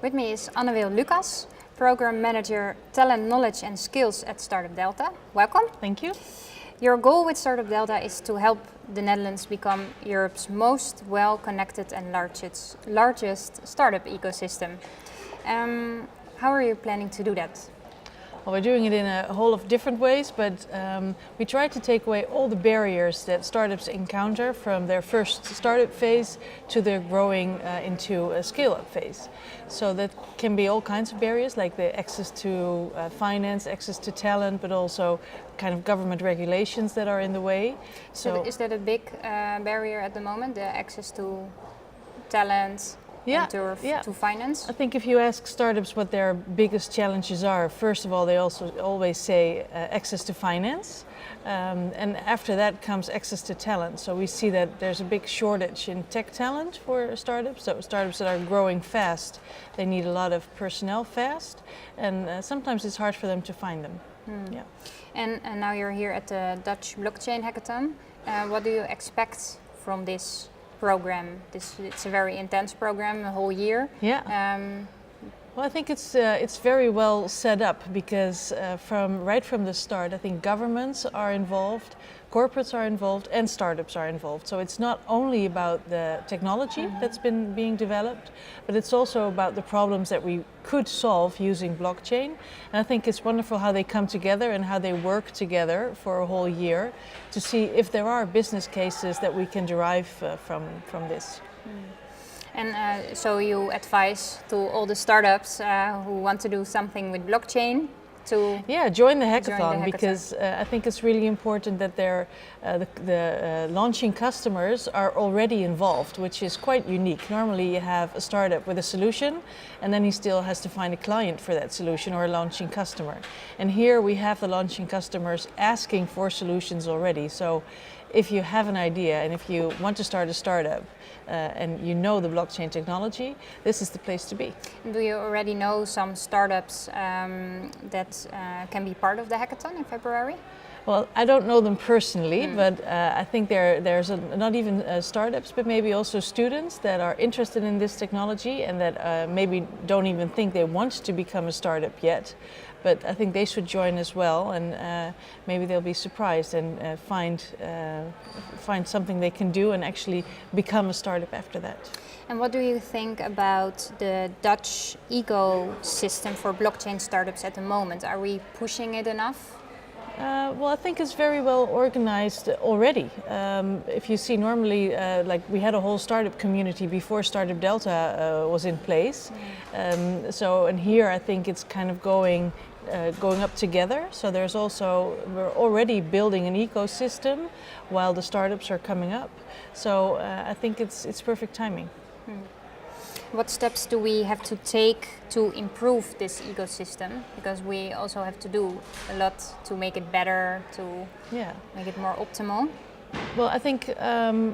With me is Anne Wil Lucas, Program Manager, Talent, Knowledge and Skills at StartupDelta. Welcome. Thank you. Your goal with StartupDelta is to help the Netherlands become Europe's most well-connected and largest startup ecosystem. How are you planning to do that? Well, we're doing it in a whole of different ways, but we try to take away all the barriers that startups encounter from their first startup phase to their growing into a scale-up phase. So that can be all kinds of barriers, like the access to finance, access to talent, but also kind of government regulations that are in the way. So is that a big barrier at the moment, the access to talent? Yeah, to finance? I think if you ask startups what their biggest challenges are, first of all, they also always say access to finance. And after that comes access to talent. So we see that there's a big shortage in tech talent for startups. So startups that are growing fast, they need a lot of personnel fast. And sometimes it's hard for them to find them. Yeah. And now you're here at the Dutch Blockchain Hackathon. What do you expect from this program? It's a very intense program, a whole year. Yeah. Well, I think it's very well set up because right from the start, I think governments are involved, corporates are involved, and startups are involved. So it's not only about the technology that's been being developed, but it's also about the problems that we could solve using blockchain. And I think it's wonderful how they come together and how they work together for a whole year to see if there are business cases that we can derive from this. And so you advise to all the startups who want to do something with blockchain to join the hackathon, because I think it's really important that the launching customers are already involved, which is quite unique. Normally you have a startup with a solution and then he still has to find a client for that solution or a launching customer. And here we have the launching customers asking for solutions already. So if you have an idea and if you want to start a startup and you know the blockchain technology, this is the place to be. Do you already know some startups that can be part of the hackathon in February? Well, I don't know them personally, but I think there's not even startups, but maybe also students that are interested in this technology and that maybe don't even think they want to become a startup yet. But I think they should join as well, and maybe they'll be surprised and find something they can do and actually become a startup after that. And what do you think about the Dutch ecosystem for blockchain startups at the moment? Are we pushing it enough? Well, I think it's very well organized already. If you see normally, like we had a whole startup community before StartupDelta was in place. And here I think it's kind of going up together. So we're already building an ecosystem while the startups are coming up. So I think it's perfect timing. What steps do we have to take to improve this ecosystem? Because we also have to do a lot to make it better, to make it more optimal. Well, I think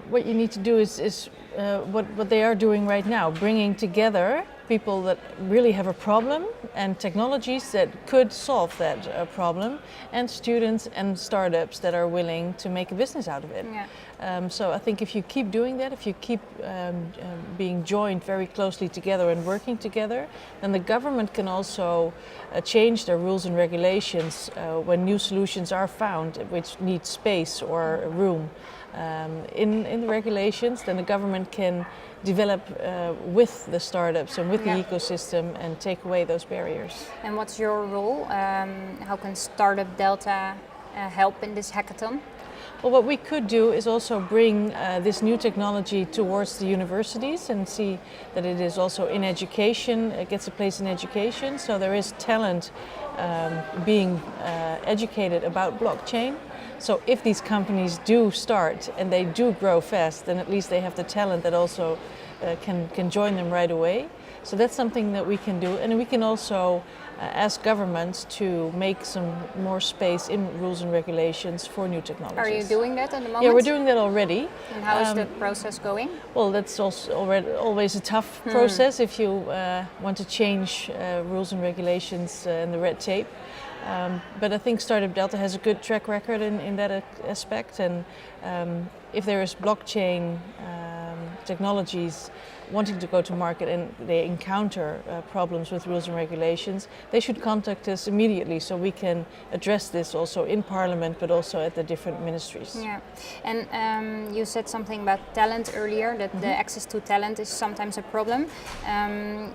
what you need to do is what they are doing right now, bringing together people that really have a problem and technologies that could solve that problem, and students and startups that are willing to make a business out of it. Yeah. So I think if you keep doing that, if you keep being joined very closely together and working together, then the government can also change their rules and regulations when new solutions are found which need space or room in the regulations. Then the government can develop with the startups and with the ecosystem and take away those barriers. And what's your role? How can StartupDelta help in this hackathon? Well, what we could do is also bring this new technology towards the universities and see that it is also in education, it gets a place in education. So there is talent being educated about blockchain. So if these companies do start and they do grow fast, then at least they have the talent that also can join them right away. So that's something that we can do. And we can also ask governments to make some more space in rules and regulations for new technologies. Are you doing that at the moment? Yeah, we're doing that already. And how is the process going? Well, that's also always a tough process if you want to change rules and regulations and the red tape. But I think StartupDelta has a good track record in that aspect, and if there is blockchain technologies wanting to go to market and they encounter problems with rules and regulations, they should contact us immediately so we can address this also in Parliament but also at the different ministries. Yeah, and you said something about talent earlier, that the access to talent is sometimes a problem.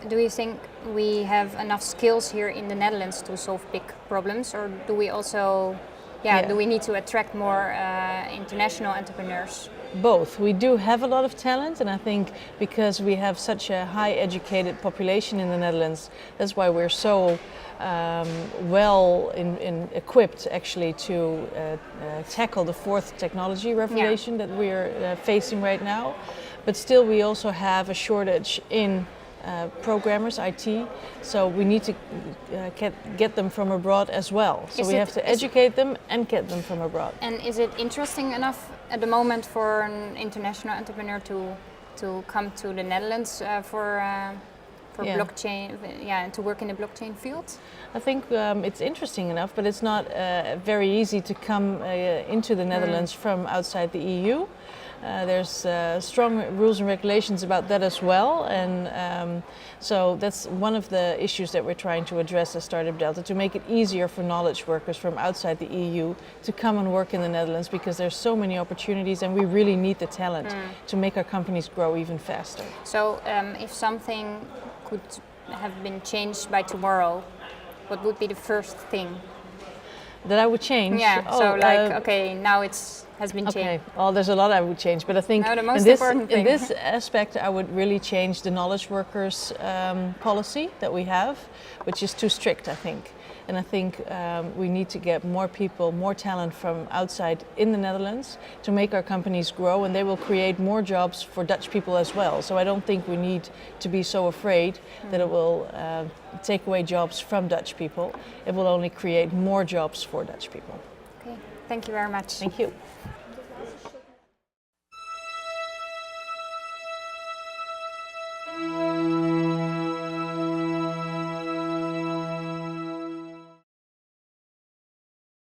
Do you think we have enough skills here in the Netherlands to solve big problems, or do we also, do we need to attract more international entrepreneurs? Both. We do have a lot of talent, and I think because we have such a high educated population in the Netherlands, that's why we're so well equipped actually to tackle the fourth technology revolution that we're facing right now. But still we also have a shortage in programmers, IT, so we need to get them from abroad as well. So we have to educate them and get them from abroad. And is it interesting enough at the moment for an international entrepreneur to come to the Netherlands for blockchain, and to work in the blockchain field? I think it's interesting enough, but it's not very easy to come into the Netherlands from outside the EU. There's strong rules and regulations about that as well, and so that's one of the issues that we're trying to address as StartupDelta, to make it easier for knowledge workers from outside the EU to come and work in the Netherlands, because there's so many opportunities and we really need the talent to make our companies grow even faster. So if something could have been changed by tomorrow, what would be the first thing that I would change? Yeah, so okay, now has been changed. Okay, well, there's a lot I would change, but I think in this aspect I would really change the knowledge workers policy that we have, which is too strict, I think. And I think we need to get more people, more talent from outside in the Netherlands to make our companies grow, and they will create more jobs for Dutch people as well. So I don't think we need to be so afraid that it will take away jobs from Dutch people. It will only create more jobs for Dutch people. Okay, thank you very much. Thank you.